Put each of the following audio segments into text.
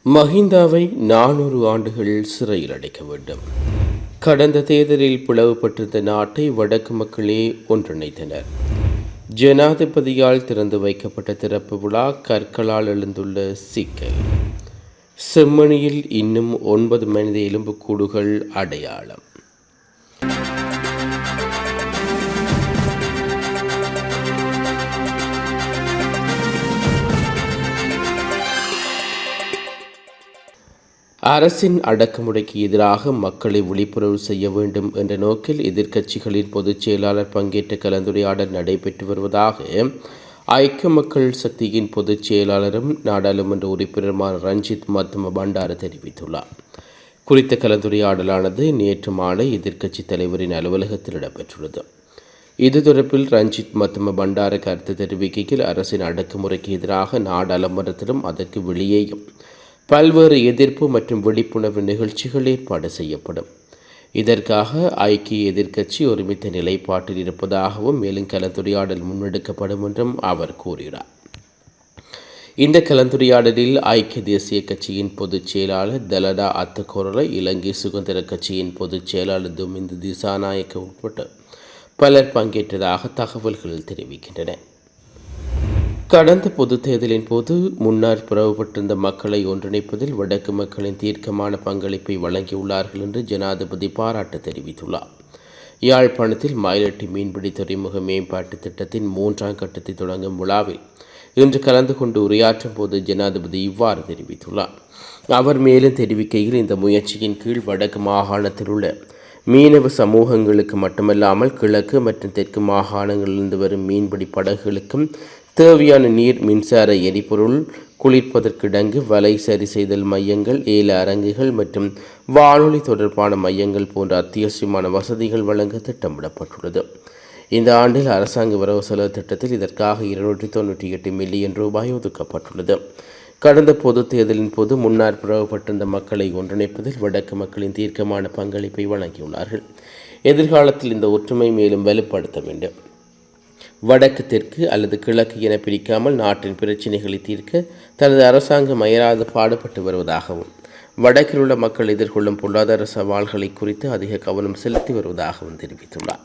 மஹிந்தாவை 400 ஆண்டுகள் சிறையில் அடைக்க வேண்டும். கடந்த தேர்தலில் பிளவுபட்டிருந்த நாட்டை வடக்கு மக்களே ஒன்றிணைத்தனர். ஜனாதிபதியால் திறந்து வைக்கப்பட்ட திறப்பு விழா கற்களால் எழுந்துள்ள சிக்கல். செம்மணியில் இன்னும் 9 மனித எலும்புக்கூடுகள் அடையாளம். அரசின் அடக்குமுறைக்கு எதிராக மக்களை விழிப்புணர்வு செய்ய வேண்டும் என்ற நோக்கில் எதிர்க்கட்சிகளின் பொதுச் செயலாளர் பங்கேற்ற கலந்துரையாடல் நடைபெற்று வருவதாக ஐக்கிய மக்கள் சக்தியின் பொதுச் செயலாளரும் நாடாளுமன்ற உறுப்பினருமான ரஞ்சித் மத்தும பண்டார தெரிவித்துள்ளார். குறித்த கலந்துரையாடலானது நேற்று மாலை எதிர்க்கட்சித் தலைவரின் அலுவலகத்தில் இடம்பெற்றுள்ளது. இது தொடர்பில் ரஞ்சித் மத்தும பண்டார கருத்து தெரிவிக்கையில் அரசின் அடக்குமுறைக்கு எதிராக நாடாளுமன்றத்திலும் அதற்கு வெளியேயும் பல்வேறு எதிர்ப்பு மற்றும் விழிப்புணர்வு நிகழ்ச்சிகள் ஏற்பாடு செய்யப்படும். இதற்காக ஐக்கிய எதிர்க்கட்சி ஒருமித்த நிலைப்பாட்டில் இருப்பதாகவும் மேலும் கலந்துரையாடல் முன்னெடுக்கப்படும் என்றும் அவர் கூறினார். இந்த கலந்துரையாடலில் ஐக்கிய தேசிய கட்சியின் பொதுச் செயலாளர் தலடா அத்தகோரல, இலங்கை சுதந்திர கட்சியின் பொதுச் செயலாளர் துமிந்து திசாநாயக்க உட்பட பலர் பங்கேற்றதாக தகவல்கள் தெரிவிக்கின்றன. கடந்த பொதுத் தேர்தலின் போது முன்னர் பிளவுபட்டிருந்த மக்களை ஒன்றிணைப்பதில் வடக்கு மக்களின் தீர்க்கமான பங்களிப்பை வழங்கியுள்ளார்கள் என்று ஜனாதிபதி பாராட்டு தெரிவித்துள்ளார். யாழ்ப்பாணத்தில் மயிலட்டி மீன்பிடி துறைமுக மேம்பாட்டு திட்டத்தின் 3ஆம் கட்டத்தை தொடங்கும் விழாவில் இன்று கலந்து கொண்டு உரையாற்றும் போது ஜனாதிபதி இவ்வாறு தெரிவித்துள்ளார். அவர் மேலும் தெரிவிக்கையில், இந்த முயற்சியின் கீழ் வடக்கு மாகாணத்தில் உள்ள மீனவ சமூகங்களுக்கு மட்டுமல்லாமல் கிழக்கு மற்றும் தெற்கு மாகாணங்களிலிருந்து வரும் மீன்பிடி படகுகளுக்கும் தேவையான நீர், மின்சார, எரிபொருள், குளிர்ப்பதற்கிடங்கு, வலை சரி செய்தல் மையங்கள், ஏல அரங்குகள் மற்றும் வானொலி தொடர்பான மையங்கள் போன்ற அத்தியாவசியமான வசதிகள் வழங்க திட்டமிடப்பட்டுள்ளது. இந்த ஆண்டில் அரசாங்க வரவு செலவு திட்டத்தில் இதற்காக 298 மில்லியன் ரூபாய் ஒதுக்கப்பட்டுள்ளது. கடந்த பொதுத் தேர்தலின் போது முன்னர் பிளவுபட்டிருந்த மக்களை ஒன்றிணைப்பதில் வடக்கு மக்களின் தீர்க்கமான பங்களிப்பை வழங்கியுள்ளார்கள். எதிர்காலத்தில் இந்த ஒற்றுமை மேலும் வலுப்படுத்த வேண்டும். வடக்கு, தெற்கு அல்லது கிழக்கு என பிரிக்காமல் நாட்டின் பிரச்சினைகளை தீர்க்க தனது அரசாங்கம் அயராது பாடுபட்டு வருவதாகவும், வடக்கில் உள்ள மக்கள் எதிர்கொள்ளும் பொருளாதார சவால்களை குறித்து அதிக கவனம் செலுத்தி வருவதாகவும் தெரிவித்துள்ளார்.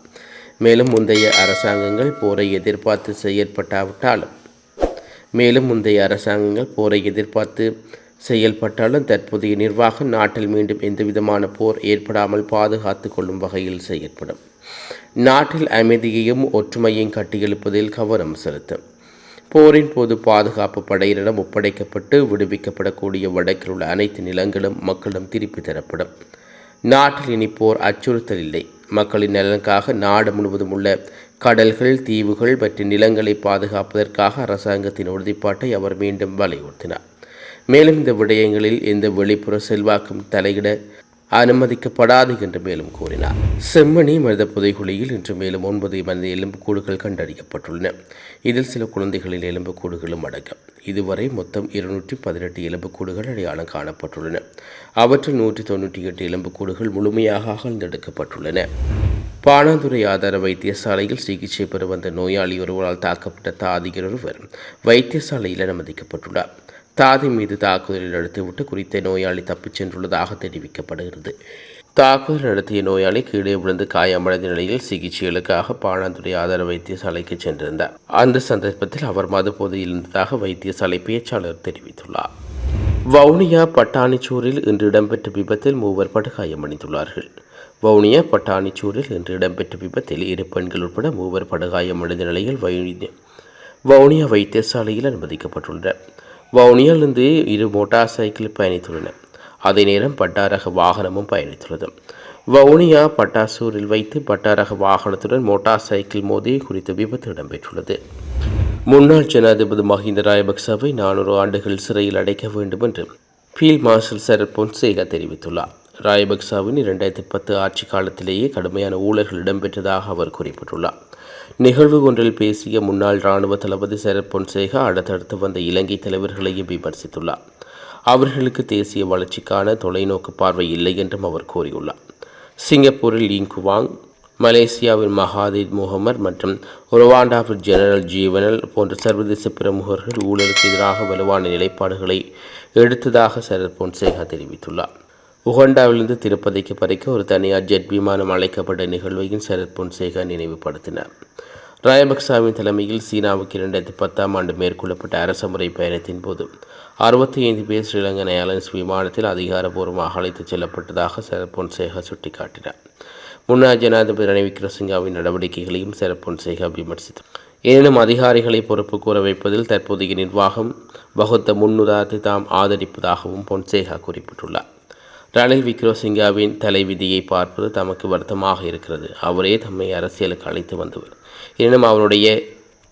மேலும் முந்தைய அரசாங்கங்கள் போரை எதிர்பார்த்து செயல்பட்டாலும் தற்போதைய நிர்வாகம் நாட்டில் மீண்டும் எந்தவிதமான போர் ஏற்படாமல் பாதுகாத்து கொள்ளும் வகையில் செயற்படும். நாட்டில் அமைதியையும் ஒற்றுமையையும் கட்டியெழுப்பதில் கவனம் செலுத்தும். போரின் போது பாதுகாப்பு படையினரிடம் ஒப்படைக்கப்பட்டு விடுவிக்கப்படக்கூடிய வடக்கில் உள்ள அனைத்து நிலங்களும் மக்களிடம் திருப்பி தரப்படும். நாட்டில் இனி போர் அச்சுறுத்தல் இல்லை. மக்களின் நலனுக்காக நாடு முழுவதும் உள்ள கடல்கள், தீவுகள் மற்றும் நிலங்களை பாதுகாப்பதற்காக அரசாங்கத்தின் உறுதிப்பாட்டை அவர் மீண்டும் வலியுறுத்தினார். மேலும் இந்த விடயங்களில் எந்த வெளிப்புற செல்வாக்கும் தலையிட அனுமதிக்கப்படாது என்று மேலும் கூறினார். செம்மணி மனித புதைகுழியில் இன்று மேலும் 9 மனித எலும்புக்கூடுகள் கண்டறியப்பட்டுள்ளன. இதில் சில குழந்தைகளின் எலும்புக்கூடுகளும் அடங்கும். இதுவரை மொத்தம் 218 எலும்புக்கூடுகள் அடையாளம் காணப்பட்டுள்ளன. அவற்றில் 198 எலும்புக்கூடுகள் முழுமையாக அகழ்ந்தெடுக்கப்பட்டுள்ளன. பாணந்துறை ஆதார வைத்தியசாலையில் சிகிச்சை பெற வந்த நோயாளி ஒருவரால் தாக்கப்பட்ட தாதியர் ஒருவர் வைத்தியசாலையில் அனுமதிக்கப்பட்டுள்ளார். தாதி மீது தாக்குதலை நடத்திவிட்டு குறித்த நோயாளி தப்பிச் சென்றுள்ளதாக தெரிவிக்கப்படுகிறது. தாக்குதல் நடத்திய நோயாளி கீழே விழுந்து காயமடைந்த நிலையில் சிகிச்சைகளுக்காக பாணந்துறை ஆதார வைத்தியசாலைக்கு சென்றிருந்தார். அந்த சந்தர்ப்பத்தில் அவர் மது போதையில் இருந்ததாக வைத்தியசாலை பேச்சாளர் தெரிவித்துள்ளார். வவுனியா பட்டாணிச்சூரில் இன்று இடம்பெற்ற விபத்தில் 3 படுகாயமடைந்துள்ளார்கள். வவுனியா பட்டாணிச்சூரில் இன்று இடம்பெற்ற விபத்தில் 2 பெண்கள் உட்பட 3 படுகாயமடைந்த நிலையில் வவுனியா வைத்தியசாலையில் அனுமதிக்கப்பட்டுள்ளனர். வவுனியாவிலிருந்து 2 மோட்டார் சைக்கிள் பயணித்துள்ளன. அதே நேரம் பட்டாரக வாகனமும் பயணித்துள்ளது. வவுனியா பட்டாசூரில் வைத்து பட்டாரக வாகனத்துடன் மோட்டார் சைக்கிள் மோதி குறித்த விபத்து இடம்பெற்றுள்ளது. முன்னாள் ஜனாதிபதி மஹிந்த ராஜபக்சவை 400 ஆண்டுகள் சிறையில் அடைக்க வேண்டும் என்று ஃபீல்ட் மார்ஷல் சரத் பொன்சேகா தெரிவித்துள்ளார். ராஜபக்சவின் 2010 ஆட்சி காலத்திலேயே கடுமையான ஊழல்கள் இடம்பெற்றதாக அவர் குறிப்பிட்டுள்ளார். நிகழ்வு ஒன்றில் பேசிய முன்னாள் இராணுவ தளபதி சரத் பொன்சேகா அடுத்தடுத்து வந்த இலங்கை தலைவர்களையும் விமர்சித்துள்ளார். அவர்களுக்கு தேசிய வளர்ச்சிக்கான தொலைநோக்கு பார்வை இல்லை என்றும் அவர் கூறியுள்ளார். சிங்கப்பூரில் லிங்குவாங், மலேசியாவின் மகாதீர் முகமது மற்றும் ருவாண்டாவின் ஜெனரல் ஜீவனல் போன்ற சர்வதேச பிரமுகர்கள் ஊழலுக்கு எதிராக வலுவான நிலைப்பாடுகளை எடுத்ததாக சரத் பொன்சேகா தெரிவித்துள்ளார். உகண்டாவிலிருந்து திருப்பதிக்கு பறிக்க ஒரு தனியார் ஜெட் விமானம் அழைக்கப்பட்ட நிகழ்வையும் சரத் பொன்சேகா நினைவுபடுத்தினார். ராஜபக்சாவின் தலைமையில் சீனாவுக்கு 2010ஆம் ஆண்டு மேற்கொள்ளப்பட்ட அரசுமுறை பயணத்தின் போது 65 பேர் ஸ்ரீலங்கன் ஏர்லைன்ஸ் விமானத்தில் அதிகாரப்பூர்வமாக அழைத்துச் செல்லப்பட்டதாக சரத் பொன்சேகா சுட்டிக்காட்டினார். முன்னாள் ஜனாதிபதி ரணில் விக்ரமசிங்கவின் நடவடிக்கைகளையும் சரத் பொன்சேகா விமர்சித்தார். எனினும் அதிகாரிகளை பொறுப்பு கூற வைப்பதில் தற்போதைய நிர்வாகம் வகுத்த முன்னுதாரணத்தை தாம் ஆதரிப்பதாகவும் பொன்சேகா குறிப்பிட்டுள்ளார். ரணில் விக்ரமசிங்கவின் தலைவிதியை பார்ப்பது தமக்கு வருத்தமாக இருக்கிறது. அவரே தம்மை அரசியலுக்கு அழைத்து வந்தவர். எனினும் அவருடைய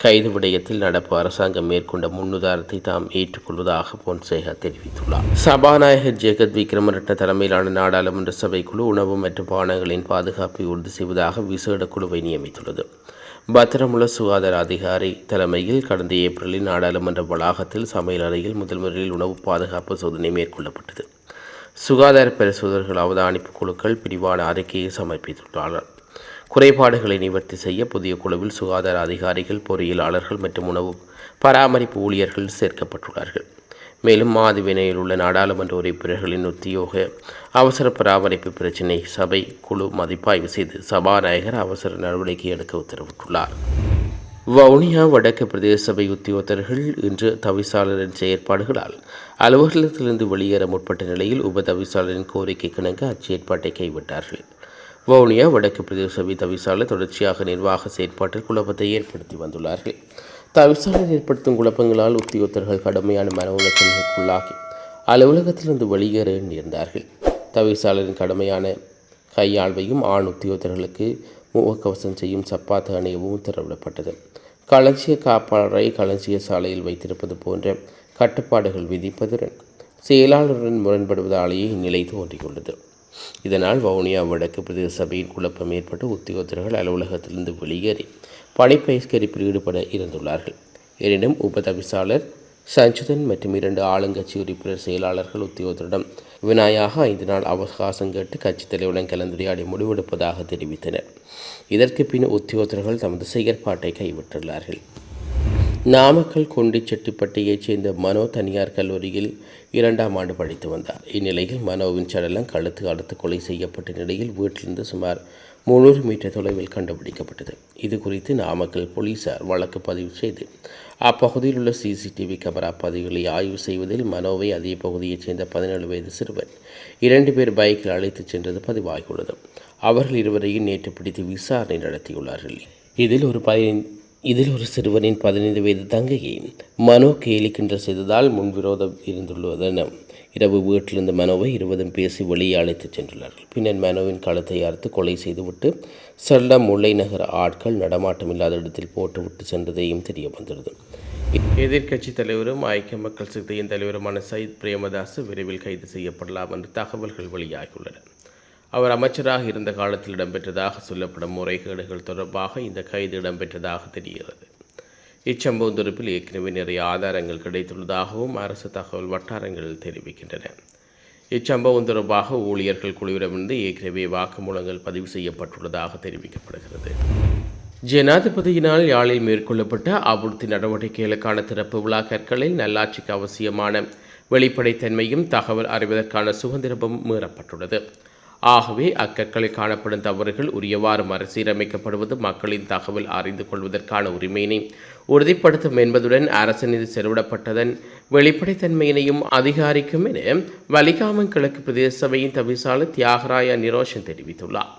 கைது விடயத்தில் நடப்பு அரசாங்கம் மேற்கொண்ட முன்னுதாரணத்தை தாம் ஏற்றுக்கொள்வதாக பொன்சேகா தெரிவித்துள்ளார். சபாநாயகர் ஜெகத் விக்ரமரட்ன தலைமையிலான நாடாளுமன்ற சபைக்குழு உணவு மற்றும் பானங்களின் பாதுகாப்பை உறுதி செய்வதாக விசேட குழுவை நியமித்துள்ளது. பத்திரமுள்ள சுகாதார அதிகாரி தலைமையில் கடந்த ஏப்ரலில் நாடாளுமன்ற வளாகத்தில் சமையல் அறையில் முதல் முறையில் உணவு பாதுகாப்பு சோதனை மேற்கொள்ளப்பட்டது. சுகாதார பரிசோதகர்கள் அவதானிப்பு குழுக்கள் பிரிவான அறிக்கையை சமர்ப்பித்துள்ளனர். குறைபாடுகளை நிவர்த்தி செய்ய புதிய குழுவில் சுகாதார அதிகாரிகள், பொறியியலாளர்கள் மற்றும் உணவு பராமரிப்பு ஊழியர்கள் சேர்க்கப்பட்டுள்ளார்கள். மேலும் மாதிவினையில் உள்ள நாடாளுமன்ற உறுப்பினர்களின் உத்தியோக அவசர பராமரிப்பு பிரச்சினை சபை குழு மதிப்பாய்வு செய்து சபாநாயகர் அவசர நடவடிக்கை எடுக்க உத்தரவிட்டுள்ளார். வவுனியா வடக்கு பிரதேச சபை உத்தியோகத்தர்கள் இன்று தவிசாளரின் செயற்பாடுகளால் அலுவலகத்திலிருந்து வெளியேற முற்பட்ட நிலையில் உப தவிசாளரின் கோரிக்கை கிணங்க அச்செயற்பாட்டை கைவிட்டார்கள். வவுனியா வடக்கு பிரதேச சபை தவிசாளர் தொடர்ச்சியாக நிர்வாக செயற்பாட்டில் குழப்பத்தை ஏற்படுத்தி வந்துள்ளார்கள். தவிசாளர் ஏற்படுத்தும் குழப்பங்களால் உத்தியோகத்தர்கள் கடுமையான மன உளைச்சலுக்குள்ளாகி அலுவலகத்திலிருந்து வெளியேற நேர்ந்தார்கள். தவிசாளரின் கடுமையான கையாள்வையும் ஆண் உத்தியோகத்தர்களுக்கு முகக்கவசம் செய்யும் சப்பாத்து அணியவும் உத்தரவிடப்பட்டது. களஞ்சிய காப்பாளரை களஞ்சிய சாலையில் வைத்திருப்பது போன்ற கட்டுப்பாடுகள் விதிப்பதுடன் செயலாளருடன் முரண்படுவதாலேயே இந்நிலை தோன்றியுள்ளது. இதனால் வவுனியா வடக்கு பிரதேச சபையின் குழப்பம் ஏற்பட்டு உத்தியோகத்தர்கள் அலுவலகத்திலிருந்து வெளியேறி பணிப்பயிற்கரிப்பில் ஈடுபட இருந்துள்ளார்கள். எனினும் உப தவிசாளர் சஞ்சுதன் மற்றும் 2 ஆளுங்கட்சி உறுப்பினர் செயலாளர்கள் உத்தியோகத்தரிடம் வினாயாக 5 நாள் அவகாசம் கேட்டு கட்சித் தலைவருடன் கலந்துரையாடி முடிவெடுப்பதாக தெரிவித்தனர். இதற்கு பின் உத்தியோகத்தர்கள் தமது செயற்பாட்டை கைவிட்டுள்ளார்கள். நாமக்கல் கொண்டிச்செட்டிப்பட்டியைச் சேர்ந்த மனோ தனியார் கல்லூரியில் 2ஆம் ஆண்டு படித்து வந்தார். இந்நிலையில் மனோவின் சடலம் கழுத்து அறுத்து கொலை செய்யப்பட்ட நிலையில் வீட்டிலிருந்து சுமார் 300 மீட்டர் தொலைவில் கண்டுபிடிக்கப்பட்டது. இது குறித்து நாமக்கல் போலீசார் வழக்கு பதிவு செய்து அப்பகுதியில் உள்ள சிசிடிவி கேமரா பதிவுகளை ஆய்வு செய்வதில் மனோவை அதே பகுதியைச் சேர்ந்த 17 வயது சிறுவன் 2 பேர் பைக்கில் அழைத்துச் சென்றது பதிவாகியுள்ளது. அவர்கள் இருவரையும் நேற்று பிடித்து விசாரணை நடத்தியுள்ளார்கள். இதில் ஒரு சிறுவனின் 15 வயது தங்கையை மனோ கேலி கிண்டல் செய்ததால் முன்விரோதம் இருந்துள்ளதென இரவு வீட்டிலிருந்து மனோவை 20 பேசி வெளியே அழைத்துச் சென்றுள்ளார்கள். பின்னர் மனோவின் கழுத்தை அறுத்து கொலை செய்துவிட்டு செல்லம் முல்லை நகர் ஆட்கள் நடமாட்டமில்லாத இடத்தில் போட்டுவிட்டு சென்றதையும் தெரிய வந்துள்ளது. எதிர்க்கட்சித் தலைவரும் ஐக்கிய மக்கள் சக்தியின் தலைவருமான சயித் பிரேமதாஸ் விரைவில் கைது செய்யப்படலாம் என்று தகவல்கள் வெளியாகியுள்ளன. அவர் அமைச்சராக இருந்த காலத்தில் இடம்பெற்றதாக சொல்லப்படும் முறைகேடுகள் தொடர்பாக இந்த கைது இடம்பெற்றதாக தெரிகிறது. இச்சம்பவம் தொடர்பில் ஏற்கனவே நிறைய ஆதாரங்கள் கிடைத்துள்ளதாகவும் அரசு தகவல் வட்டாரங்கள் தெரிவிக்கின்றன. இச்சம்பவம் தொடர்பாக ஊழியர்கள் குழுவிடமிருந்து ஏற்கனவே வாக்குமூலங்கள் பதிவு செய்யப்பட்டுள்ளதாக தெரிவிக்கப்படுகிறது. ஜனாதிபதியினால் யாழில் மேற்கொள்ளப்பட்ட அபிவிருத்தி நடவடிக்கைகளுக்கான திறப்பு விழா கற்களில் நல்லாட்சிக்கு அவசியமான வெளிப்படைத்தன்மையும் தகவல் அறிவதற்கான சுதந்திரமும் மீறப்பட்டுள்ளது. ஆகவே அக்கற்களில் காணப்படும் தவறுகள் உரியவாறு மறுசீரமைக்கப்படுவது மக்களின் தகவல் அறிந்து கொள்வதற்கான உரிமையினை உறுதிப்படுத்தும் என்பதுடன் அரசு நிதி செலவிடப்பட்டதன் வெளிப்படைத்தன்மையினையும் அதிகாரிக்கும் என வலிகாமம் கிழக்கு பிரதேச சபையின் தவிசாளர் தியாகராய நிரோஷன் தெரிவித்துள்ளார்.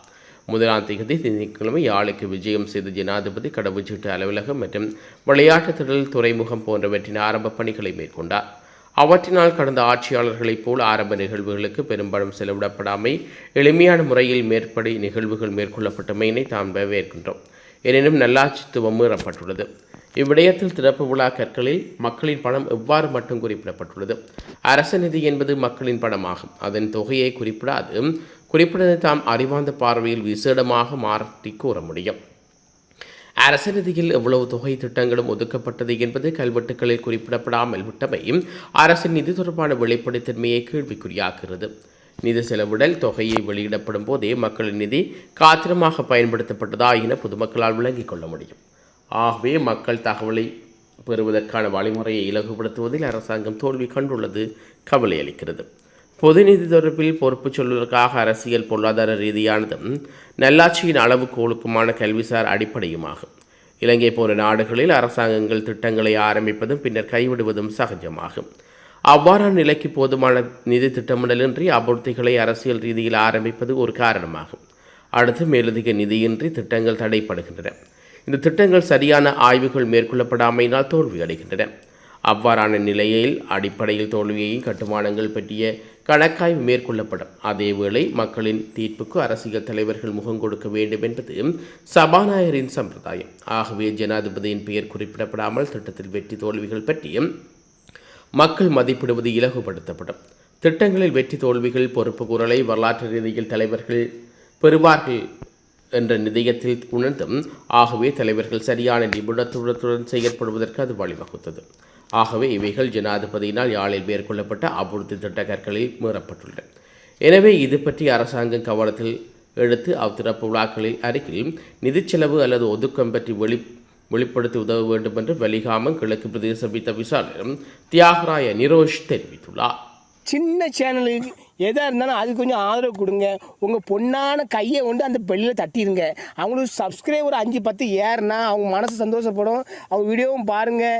1ஆம் தேதி திங்கட்கிழமை யாழுக்கு விஜயம் செய்த ஜனாதிபதி கடவுச்சீட்டு அலுவலகம் மற்றும் விளையாட்டுத் திடல் துறைமுகம் போன்றவற்றின் ஆரம்ப பணிகளை மேற்கொண்டார். அவற்றினால் கடந்த ஆட்சியாளர்களைப் போல் ஆரம்ப நிகழ்வுகளுக்கு பெரும்பாலும் செலவிடப்படாமை எளிமையான முறையில் மேற்படி நிகழ்வுகள் மேற்கொள்ளப்பட்டமையினை தாம் வரவேற்கின்றோம். எனினும் நல்லாட்சித்துவம் மீறப்பட்டுள்ளது. இவ்விடயத்தில் திறப்பு விழா கற்களில் மக்களின் பணம் எவ்வாறு மட்டும் குறிப்பிடப்பட்டுள்ளது. அரசு நிதி என்பது மக்களின் பணமாகும். அதன் தொகையை குறிப்பிடுவதை தாம் அறிவார்ந்த பார்வையில் விசேடமாக மாற்றி கூற முடியும். அரசு நிதியில் எவ்வளவு தொகை திட்டங்களும் ஒதுக்கப்பட்டது என்பது கல்வெட்டுகளில் குறிப்பிடப்படாமல் விட்டமை அரசின் நிதி தொடர்பான வெளிப்படைத்தன்மையை கேள்விக்குறியாகிறது. நிதி செலவிடல் தொகையை வெளியிடப்படும் போதே மக்களின் நிதி காத்திரமாக பயன்படுத்தப்பட்டதா என பொதுமக்களால் விளங்கிக் கொள்ள முடியும். ஆகவே மக்கள் தகவலை பெறுவதற்கான வழிமுறையை இலகுபடுத்துவதில் அரசாங்கம் தோல்வி கண்டுள்ளது கவலை அளிக்கிறது. பொதுநிதி தொடர்பில் பொறுப்பு சொல்வதற்காக அரசியல் பொருளாதார ரீதியானதும் நல்லாட்சியின் அளவுகோலுக்குமான கல்விசார் அடிப்படையுமாகும். இலங்கை போன்ற நாடுகளில் அரசாங்கங்கள் திட்டங்களை ஆரம்பிப்பதும் பின்னர் கைவிடுவதும் சகஜமாகும். அவ்வாறான நிலைக்கு போதுமான நிதி திட்டமிடலின்றி அபிவிருத்திகளை அரசியல் ரீதியில் ஆரம்பிப்பது ஒரு காரணமாகும். அடுத்து மேலதிக நிதியின்றி திட்டங்கள் தடைப்படுகின்றன. இந்த திட்டங்கள் சரியான ஆய்வுகள் மேற்கொள்ளப்படாமையினால் தோல்வியடைகின்றன. அவ்வாறான நிலையில் அடிப்படையில் தோல்வியையும் கட்டுமானங்கள் பற்றிய கணக்காய்வு மேற்கொள்ளப்படும். அதேவேளை மக்களின் தீர்ப்புக்கு அரசியல் தலைவர்கள் முகம் கொடுக்க வேண்டும் என்பது சபாநாயகரின் சம்பிரதாயம். ஆகவே ஜனாதிபதியின் பெயர் குறிப்பிடப்படாமல் திட்டத்தில் வெற்றி தோல்விகள் பற்றியும் மக்கள் மதிப்பிடுவது இலகுபடுத்தப்படும். திட்டங்களில் வெற்றி தோல்விகள் பொறுப்பு கூறலை வரலாற்று ரீதியில் தலைவர்கள் பெறுவார்கள் என்ற நிதியத்தில் உணர்ந்தும் ஆகவே தலைவர்கள் சரியான நிபுணத்துவத்துடன் செயற்படுவதற்கு அது வழிவகுத்தது. ஆகவே இவைகள் ஜனாதிபதியினால் யாழில் மேற்கொள்ளப்பட்ட அபிவிருத்தி திட்டங்களில் மீறப்பட்டுள்ளன. எனவே இது பற்றி அரசாங்கம் கவனத்தில் எடுத்து அத்திறப்பு விழாக்களில் அருகில் நிதி செலவு அல்லது ஒதுக்கம் பற்றி வெளிப்படுத்தி உதவ வேண்டும் என்று வலிகாமம் கிழக்கு பிரதேச சபை விசாரணை தியாகராய நிரோஷ் தெரிவித்துள்ளார். சின்ன சேனலுக்கு எதாக இருந்தாலும் அது கொஞ்சம் ஆதரவு கொடுங்க. உங்கள் பொண்ணான கையை கொண்டு அந்த பெல்லில் தட்டிடுங்க. அவங்களுக்கு சப்ஸ்கிரைபர் 5-10 ஏறுனா அவங்க மனசு சந்தோஷப்படும். அவங்க வீடியோவும் பாருங்கள்.